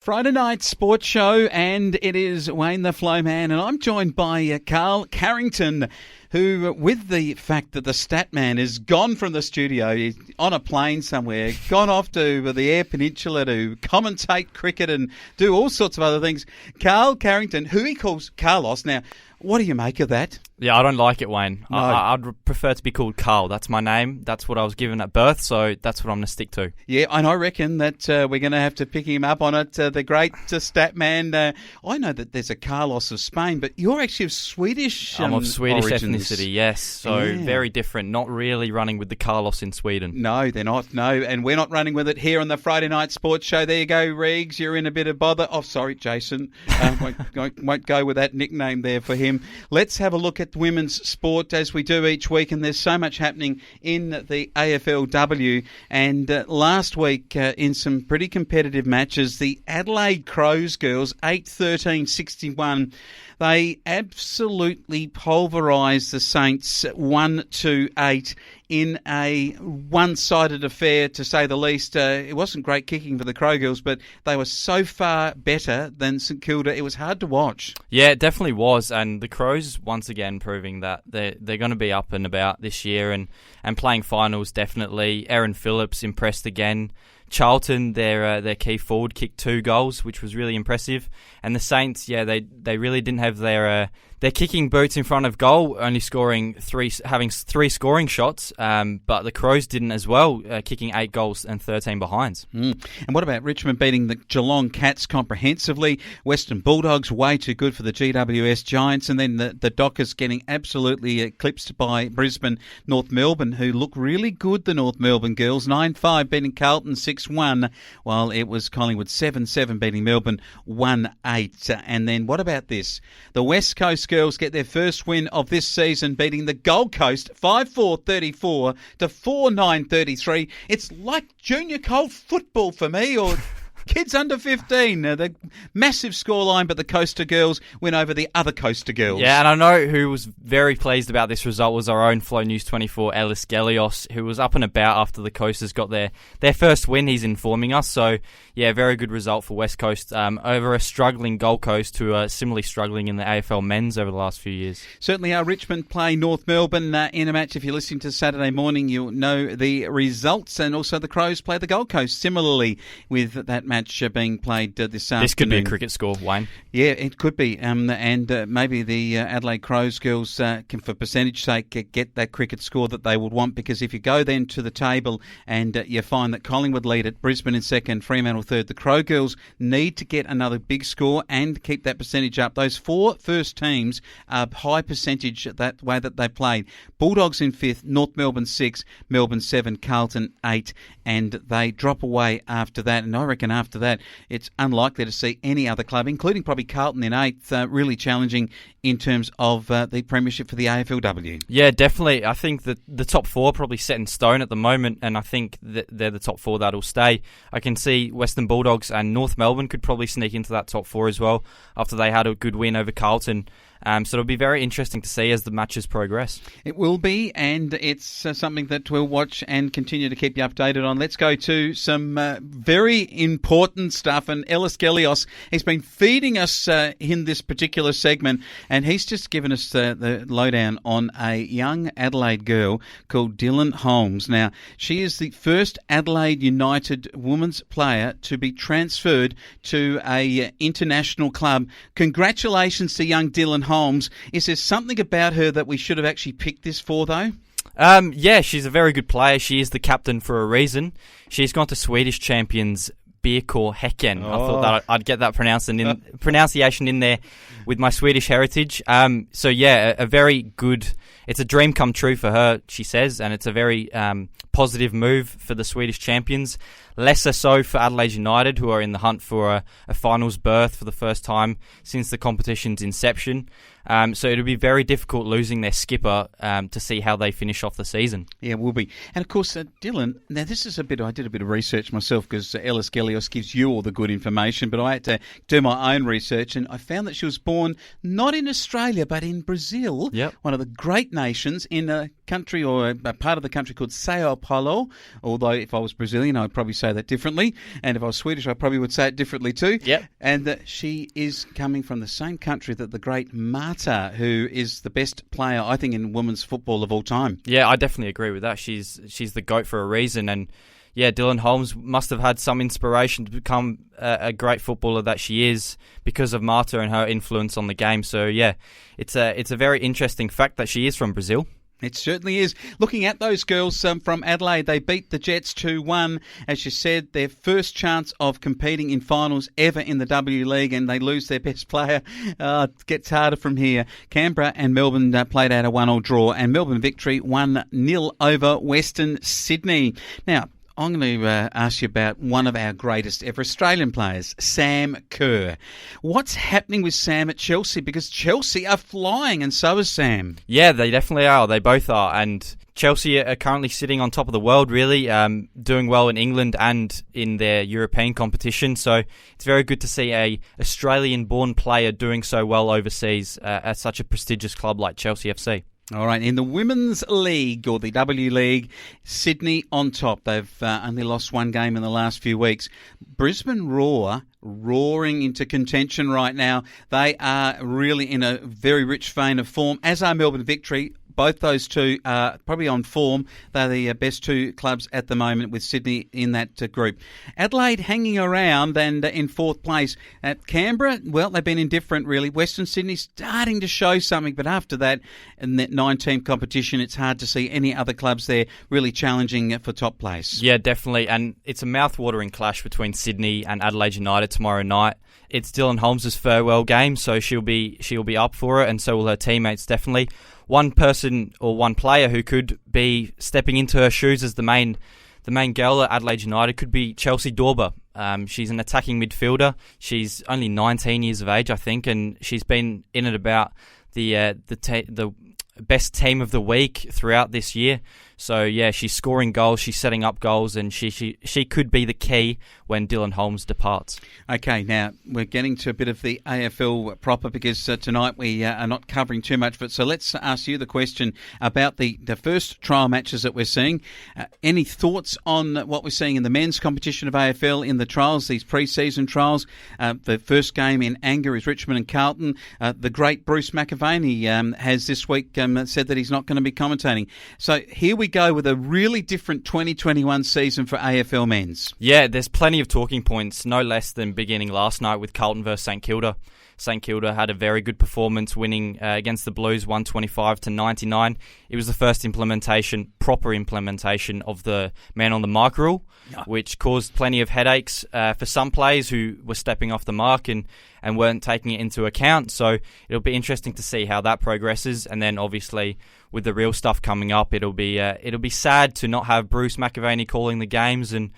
Friday night sports show, and it is Wayne the Flowman, and I'm joined by Karl Carrington, who, with the fact that the Statman is gone from the studio, he's on a plane somewhere, gone off to the Eyre Peninsula to commentate cricket and do all sorts of other things. Karl Carrington, who he calls Carlos. Now, what do you make of that? Yeah, I don't like it, Wayne. No. I'd prefer to be called Carl. That's my name. That's what I was given at birth, so that's what I'm going to stick to. Yeah, and I reckon that we're going to have to pick him up on it. The great Statman. I know that there's a Carlos of Spain, but you're actually of Swedish I'm of Swedish origins. ethnicity, yes. So very different. Not really running with the Carlos in Sweden. No, they're not. No, and we're not running with it here on the Friday night sports show. There you go, Riggs. You're in a bit of bother. Oh, sorry, Jason. Won't go with that nickname there for him. Let's have a look at women's sport as we do each week, and there's so much happening in the AFLW. And last week, in some pretty competitive matches, the Adelaide Crows girls, 8-13-61, they absolutely pulverised the Saints 1-8 in a one-sided affair, to say the least. It wasn't great kicking for the Crow girls, but they were so far better than St Kilda, it was hard to watch. Yeah, it definitely was, and the Crows once again proving that they're going to be up and about this year and playing finals, definitely. Erin Phillips impressed again. Charlton, their key forward, kicked 2 goals, which was really impressive. And the Saints, yeah, they really didn't have their kicking boots in front of goal, only having 3 scoring shots. But the Crows didn't as well, kicking 8 goals and 13 behinds. And what about Richmond beating the Geelong Cats comprehensively? Western Bulldogs way too good for the GWS Giants, and then the Dockers getting absolutely eclipsed by Brisbane North Melbourne, who look really good. The North Melbourne girls 9-5 beating Carlton 6-1, while it was Collingwood 7-7 beating Melbourne 1-8. And then what about this? The West Coast girls get their first win of this season, beating the Gold Coast 5-4-34 to 4-9-33. It's like junior cold football for me, or kids under 15. The massive scoreline, but the Coaster girls win over the other Coaster girls. Yeah, and I know who was very pleased about this result was our own Flow News 24, Ellis Gelios, who was up and about after the Coasters got their first win, he's informing us. So, yeah, very good result for West Coast over a struggling Gold Coast, who are similarly struggling in the AFL men's over the last few years. Certainly, our Richmond play North Melbourne in a match. If you're listening to Saturday morning, you'll know the results. And also the Crows play the Gold Coast similarly, with that match being played this afternoon. This could be a cricket score, Wayne. Yeah, it could be. And maybe the Adelaide Crows girls can, for percentage sake, get that cricket score that they would want, because if you go then to the table and you find that Collingwood lead it, Brisbane in second, Fremantle third, the Crow girls need to get another big score and keep that percentage up. Those 4 first teams are high percentage that way that they played. Bulldogs in 5th, North Melbourne 6, Melbourne 7, Carlton 8, and they drop away after that. And I reckon after that, it's unlikely to see any other club, including probably Carlton in 8th, really challenging in terms of the premiership for the AFLW. Yeah, definitely. I think that the top 4 are probably set in stone at the moment, and I think that they're the top 4 that'll stay. I can see Western Bulldogs and North Melbourne could probably sneak into that top 4 as well after they had a good win over Carlton. So it'll be very interesting to see as the matches progress. It will be, and it's something that we'll watch and continue to keep you updated on. Let's go to some very important stuff. And Ellis Gelios, he's been feeding us in this particular segment, and he's just given us the lowdown on a young Adelaide girl called Dylan Holmes. Now, she is the first Adelaide United women's player to be transferred to a international club. Congratulations to young Dylan Holmes. Is there something about her that we should have actually picked this for, though? Yeah, she's a very good player. She is the captain for a reason. She's gone to Swedish champions BK Häcken. I thought that I'd get that pronunciation in there with my Swedish heritage. So yeah, a very good. It's a dream come true for her, she says, and it's a very positive move for the Swedish champions. Lesser so for Adelaide United, who are in the hunt for a finals berth for the first time since the competition's inception. So it'll be very difficult losing their skipper to see how they finish off the season. Yeah, it will be. And of course, Dylan, now this is I did a bit of research myself, because Ellis Gelios gives you all the good information, but I had to do my own research, and I found that she was born not in Australia, but in Brazil, one of the great nations, in a country or a part of the country called Sao Paulo, although if I was Brazilian, I'd probably say that differently. And if I was Swedish, I probably would say it differently too. Yep. And she is coming from the same country that the great Marta, who is the best player, I think, in women's football of all time. Yeah, I definitely agree with that. She's the GOAT for a reason. And yeah, Dylan Holmes must have had some inspiration to become a great footballer that she is because of Marta and her influence on the game. So yeah, it's a very interesting fact that she is from Brazil. It certainly is. Looking at those girls from Adelaide, they beat the Jets 2-1. As you said, their first chance of competing in finals ever in the W League, and they lose their best player. It gets harder from here. Canberra and Melbourne played out a 1-1 draw, and Melbourne victory 1-0 over Western Sydney. Now, I'm going to ask you about one of our greatest ever Australian players, Sam Kerr. What's happening with Sam at Chelsea? Because Chelsea are flying, and so is Sam. Yeah, they definitely are. They both are. And Chelsea are currently sitting on top of the world, really, doing well in England and in their European competition. So it's very good to see a Australian-born player doing so well overseas at such a prestigious club like Chelsea FC. All right, in the Women's League, or the W League, Sydney on top. They've only lost one game in the last few weeks. Brisbane Roar roaring into contention right now. They are really in a very rich vein of form, as are Melbourne Victory. Both those two are probably on form. They're the best two clubs at the moment, with Sydney in that group. Adelaide hanging around and in fourth place. At Canberra, well, they've been indifferent, really. Western Sydney starting to show something, but after that, in that 9-team competition, it's hard to see any other clubs there really challenging for top place. Yeah, definitely. And it's a mouth-watering clash between Sydney and Adelaide United tomorrow night. It's Dylan Holmes' farewell game, so she'll be up for it, and so will her teammates, definitely. One person or one player who could be stepping into her shoes as the main girl at Adelaide United could be Chelsea Dorber. She's an attacking midfielder. She's only 19 years of age, I think, and she's been in and about the best team of the week throughout this year. So yeah, she's scoring goals, she's setting up goals, and she could be the key when Dylan Holmes departs. Okay, now we're getting to a bit of the AFL proper, because tonight we are not covering too much of it. So let's ask you the question about the first trial matches that we're seeing. Any thoughts on what we're seeing in the men's competition of AFL in the trials, these pre-season trials? The first game in anger is Richmond and Carlton. The great Bruce Macavaney has this week said that he's not going to be commentating. So here we go with a really different 2021 season for AFL men's. Yeah, there's plenty of talking points, no less than beginning last night with Carlton versus St Kilda. St Kilda had a very good performance, winning against the Blues 125-99. It was the first proper implementation of the man on the mark rule, which caused plenty of headaches for some players who were stepping off the mark and weren't taking it into account. So it'll be interesting to see how that progresses. And then obviously with the real stuff coming up, it'll be sad to not have Bruce Macavaney calling the games, and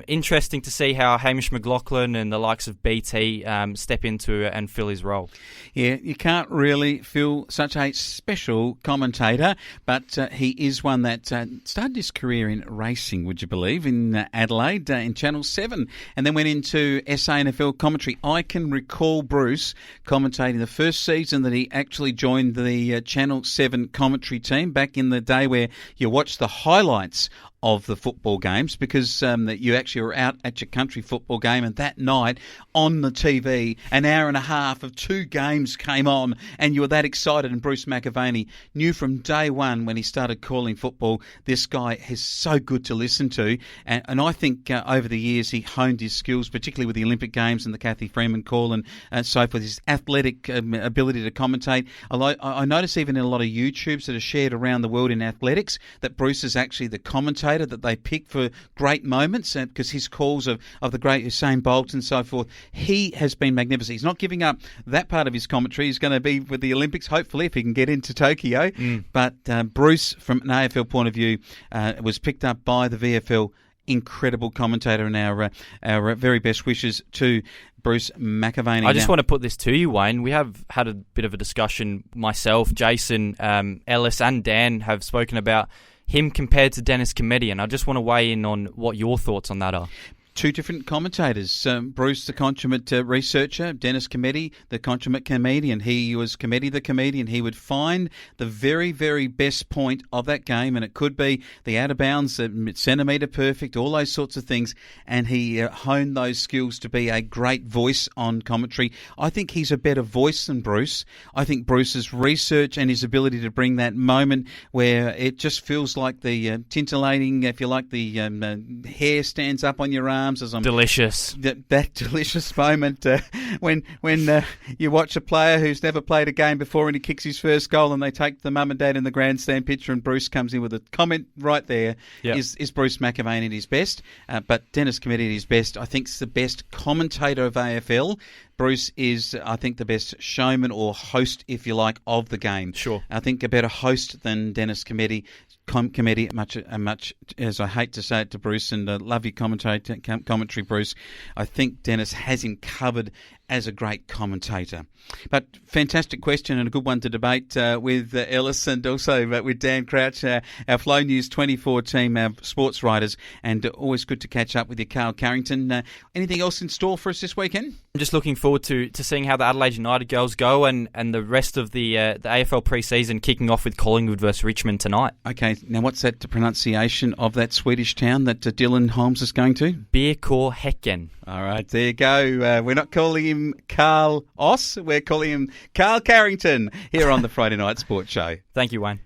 interesting to see how Hamish McLaughlin and the likes of BT step into it and fill his role. Yeah, you can't really feel such a special commentator, but he is one that started his career in racing, would you believe, in Adelaide, in Channel 7, and then went into SANFL commentary. I can recall Bruce commentating the first season that he actually joined the Channel 7 commentary team back in the day where you watched the highlights of the football games, because that you actually were out at your country football game, and that night on the TV, an hour and a half of two games came on, and you were that excited. And Bruce Macavaney knew from day one when he started calling football, this guy is so good to listen to. And I think over the years he honed his skills, particularly with the Olympic Games and the Kathy Freeman call and so forth, his athletic ability to commentate. I notice even in a lot of YouTubes that are shared around the world in athletics that Bruce is actually the commentator that they pick for great moments, because his calls of the great Usain Bolt and so forth, he has been magnificent. He's not giving up that part of his commentary. He's going to be with the Olympics, hopefully, if he can get into Tokyo. But Bruce, from an AFL point of view, was picked up by the VFL. Incredible commentator, and our very best wishes to Bruce Macavaney. I just want to put this to you, Wayne. We have had a bit of a discussion. Myself, Jason, Ellis and Dan have spoken about him compared to Dennis Comedian. I just want to weigh in on what your thoughts on that are. Two different commentators. Bruce, the consummate researcher, Dennis Cometti, the consummate comedian. He was Cometti the comedian. He would find the very, very best point of that game, and it could be the out of bounds, centimetre perfect, all those sorts of things, and he honed those skills to be a great voice on commentary. I think he's a better voice than Bruce. I think Bruce's research and his ability to bring that moment where it just feels like the tintillating, if you like, the hair stands up on your arm, as I'm delicious. That delicious moment when you watch a player who's never played a game before and he kicks his first goal and they take the mum and dad in the grandstand picture and Bruce comes in with a comment right there. Yep. Is Bruce Macavaney at his best? But Dennis Cometti at his best. I think is the best commentator of AFL. Bruce is, I think, the best showman or host, if you like, of the game. Sure. I think a better host than Dennis Cometti. Committee, much as I hate to say it to Bruce, and love your commentary, Bruce, I think Dennis has him covered as a great commentator. But fantastic question and a good one to debate with Ellis and also with Dan Crouch, our Flow News 24 team, our sports writers, and always good to catch up with you, Karl Carrington. Anything else in store for us this weekend? I'm just looking forward to seeing how the Adelaide United girls go and the rest of the AFL pre-season kicking off with Collingwood versus Richmond tonight. Okay, now what's that pronunciation of that Swedish town that Dylan Holmes is going to? BK Häcken. All right, there you go. We're not calling him Karl Oss, we're calling him Karl Carrington here on the Friday Night Sports Show. Thank you, Wayne.